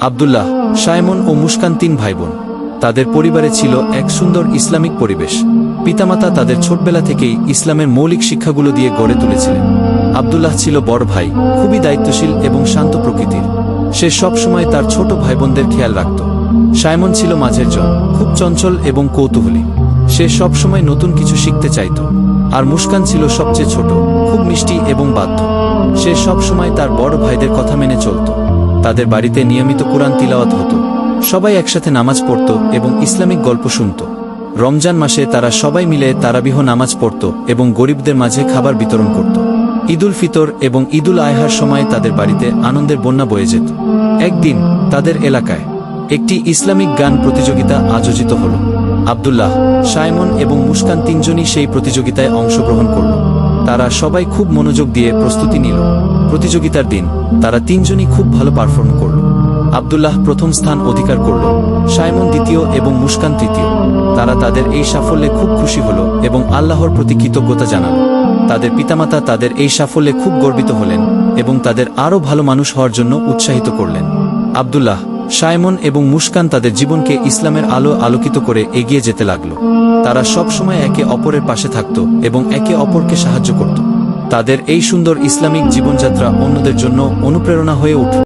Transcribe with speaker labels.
Speaker 1: Abdullah, Simon ও মুস্কান 3 ভাইবোন। তাদের পরিবারে ছিল এক সুন্দর ইসলামিক পরিবেশ। পিতামাতা তাদের ছোটবেলা থেকেই ইসলামের মৌলিক শিক্ষাগুলো দিয়ে গড়ে তুলেছিলেন। আব্দুল্লাহ ছিল বড় ভাই, খুবই দায়িত্বশীল এবং শান্ত প্রকৃতির। সে সবসময় তার ছোট ভাইবোনদের খেয়াল রাখত। সাইমন ছিল মাঝের জন, খুব চঞ্চল এবং কৌতূহলী। সে সবসময় নতুন কিছু শিখতে চাইত। আর মুস্কান ছিল সবচেয়ে ছোট, খুব মিষ্টি এবং বাধ্য। সে সবসময় তার বড় ভাইদের কথা মেনে চলত। তাদের বাড়িতে নিয়মিত কুরআন তিলাওয়াত হতো। সবাই একসাথে নামাজ পড়ত এবং ইসলামিক গল্প শুনত। রমজান মাসে তারা সবাই মিলে তারাবিহ নামাজ পড়ত এবং গরিবদের মাঝে খাবার বিতরণ করত। ঈদুল ফিতর এবং ঈদুল আয়হার সময় তাদের বাড়িতে আনন্দের বন্যা বয়ে যেত। একদিন তাদের এলাকায় একটি ইসলামিক গান প্রতিযোগিতা আয়োজিত হল। আব্দুল্লাহ, সাইমন এবং মুস্কান 3 জনই সেই প্রতিযোগিতায় অংশগ্রহণ করল। তারা সবাই খুব মনোযোগ দিয়ে প্রস্তুতি নিল। প্রতিযোগিতার দিন তারা 3 জনই খুব ভালো পারফর্ম করল। আব্দুল্লাহ প্রথম স্থান অধিকার করল, সাইমন দ্বিতীয় এবং মুস্কান তৃতীয়। তারা তাদের এই সাফল্যে খুব খুশি হল এবং আল্লাহর প্রতি কৃতজ্ঞতা জানাল। তাদের পিতামাতা তাদের এই সাফল্যে খুব গর্বিত হলেন এবং তাদের আরও ভালো মানুষ হওয়ার জন্য উৎসাহিত করলেন। আব্দুল্লাহ, সাইমন এবং মুস্কান তাদের জীবনকে ইসলামের আলো আলোকিত করে এগিয়ে যেতে লাগল। তারা সব সময় একে অপরের পাশে থাকত এবং একে অপরকে সাহায্য করত। তাদের এই সুন্দর ইসলামিক জীবনযাত্রা অন্যদের জন্য অনুপ্রেরণা হয়ে উঠল।